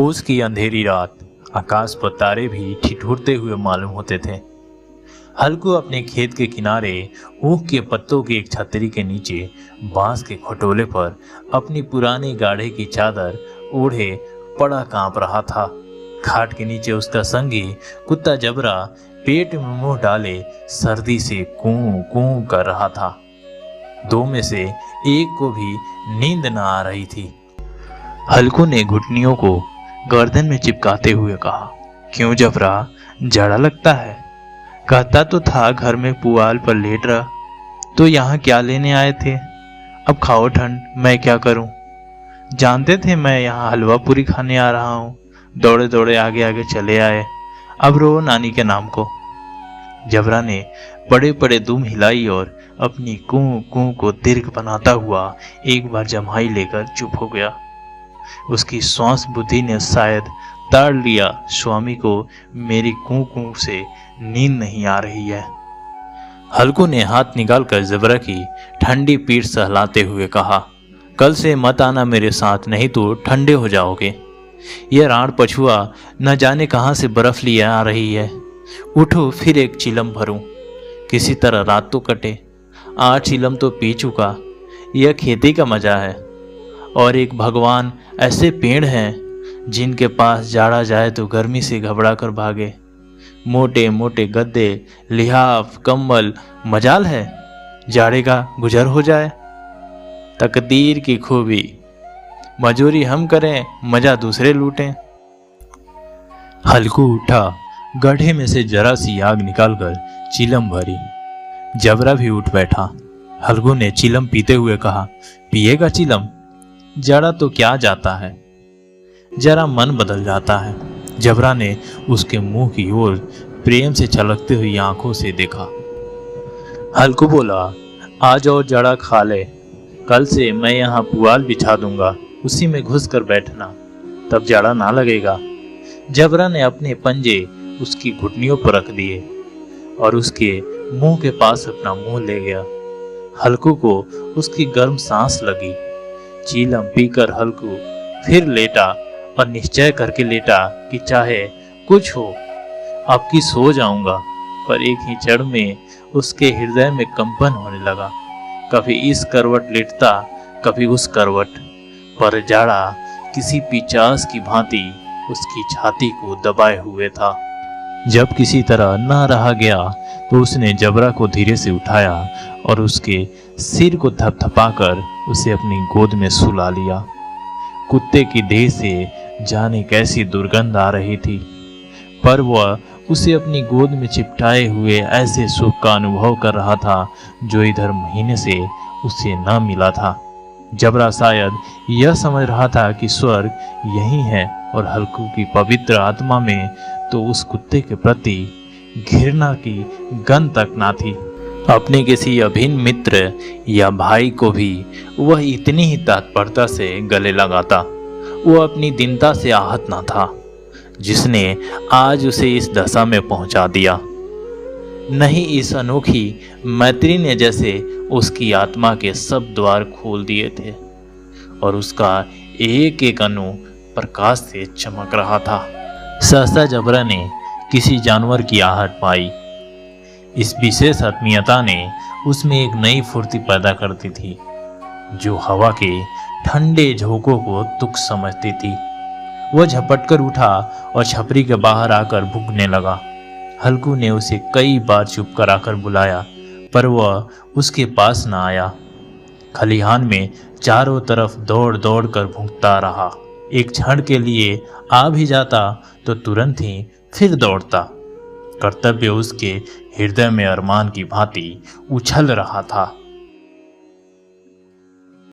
पूस की अंधेरी रात, आकाश पर तारे भी ठिठुरते हुए मालूम होते थे। हल्कू अपने खेत के किनारे ऊख के पत्तों की एक छतरी के नीचे बांस के खटोले पर अपनी पुरानी गाढ़े की चादर ओढ़े पड़ा कांप रहा था। खाट के नीचे उसका संगी कुत्ता जबरा पेट में मुंह डाले सर्दी से कूं कूं कर रहा था। दो में से एक को भी नींद न आ रही थी। हल्कू ने घुटनियों को गर्दन में चिपकाते हुए कहा, क्यों जबरा, जाड़ा लगता है? कहता तो था घर में पुआल पर लेट रहा, तो यहाँ क्या लेने आए थे? अब खाओ ठंड, मैं क्या करूं? जानते थे मैं यहाँ हलवा पूरी खाने आ रहा हूँ, दौड़े दौड़े आगे आगे चले आए। अब रो नानी के नाम को। जबरा ने बड़े बड़े दुम हिलाई और अपनी कूं कूं को दीर्घ बनाता हुआ एक बार जम्हाई लेकर चुप हो गया। उसकी श्वास बुद्धि ने शायद ताड़ लिया, स्वामी को मेरी कूं कूं से नींद नहीं आ रही है। हल्कू ने हाथ निकालकर जबरा की ठंडी पीठ सहलाते हुए कहा, कल से मत आना मेरे साथ, नहीं तो ठंडे हो जाओगे। यह राण पछुआ न जाने कहां से बर्फ लिए आ रही है। उठो, फिर एक चिलम भरूं, किसी तरह रात तो कटे। 8 चिलम तो पी चुका, यह खेती का मजा है। और एक भगवान ऐसे पेड़ हैं जिनके पास जाड़ा जाए तो गर्मी से घबरा कर भागे। मोटे मोटे गद्दे, लिहाफ, कंबल, मजाल है जाड़े का गुजर हो जाए। तकदीर की खूबी, मजूरी हम करें, मजा दूसरे लूटें। हल्कू उठा, गड्ढे में से जरा सी आग निकालकर चिलम भरी। जबरा भी उठ बैठा। हल्कू ने चिलम पीते हुए कहा, पिएगा चिलम? जाड़ा तो क्या जाता है, जरा मन बदल जाता है। जबरा ने उसके मुंह की ओर प्रेम से छलकते हुई आंखों से देखा। हल्कू बोला, आज और जाड़ा खा ले, कल से मैं यहाँ पुआल बिछा दूंगा, उसी में घुस कर बैठना, तब जाड़ा ना लगेगा। जबरा ने अपने पंजे उसकी घुटनियों पर रख दिए और उसके मुंह के पास अपना मुंह ले गया। हल्कू को उसकी गर्म सांस लगी। चीलम पीकर हल्कू फिर लेटा और निश्चय करके लेटा कि चाहे कुछ हो, अब की सो जाऊंगा। पर एक ही क्षण में उसके हृदय में कंपन होने लगा। कभी इस करवट लेटता, कभी उस करवट, पर जाड़ा किसी पिचास की भांति उसकी छाती को दबाए हुए था। जब किसी तरह न रहा गया तो उसने जबरा को धीरे से उठाया और उसके सिर को थपथपाकर उसे अपनी गोद में सुला लिया। कुत्ते की देह से जाने कैसी दुर्गंध आ रही थी, पर वह उसे अपनी गोद में चिपटाए हुए ऐसे सुख का अनुभव कर रहा था जो इधर महीने से उसे न मिला था। जबरा शायद यह समझ रहा था कि स्वर्ग यही है और हल्कू की पवित्र आत्मा में तो उस कुत्ते के प्रति घृणा की गंध तक ना थी। अपने किसी अभिन्न मित्र या भाई को भी वह इतनी ही तत्परता से गले लगाता। वह अपनी दीनता से आहत न था जिसने आज उसे इस दशा में पहुंचा दिया। नहीं, इस अनोखी मैत्री ने जैसे उसकी आत्मा के सब द्वार खोल दिए थे और उसका एक एक अणु प्रकाश से चमक रहा था। सहसा जबरा ने किसी जानवर की आहट पाई। इस विशेष आत्मीयता ने उसमें एक नई फुर्ती पैदा करती थी जो हवा के ठंडे झोंकों को तुच्छ समझती थी। वह झपट कर उठा और छपरी के बाहर आकर भूखने लगा। हल्कू ने उसे कई बार चुप कराकर बुलाया, पर वह उसके पास न आया। खलिहान में चारों तरफ दौड़ दौड़ कर भूखता रहा। एक क्षण के लिए आ भी जाता तो तुरंत ही फिर दौड़ता। कर्तव्य उसके हृदय में अरमान की भांति उछल रहा था।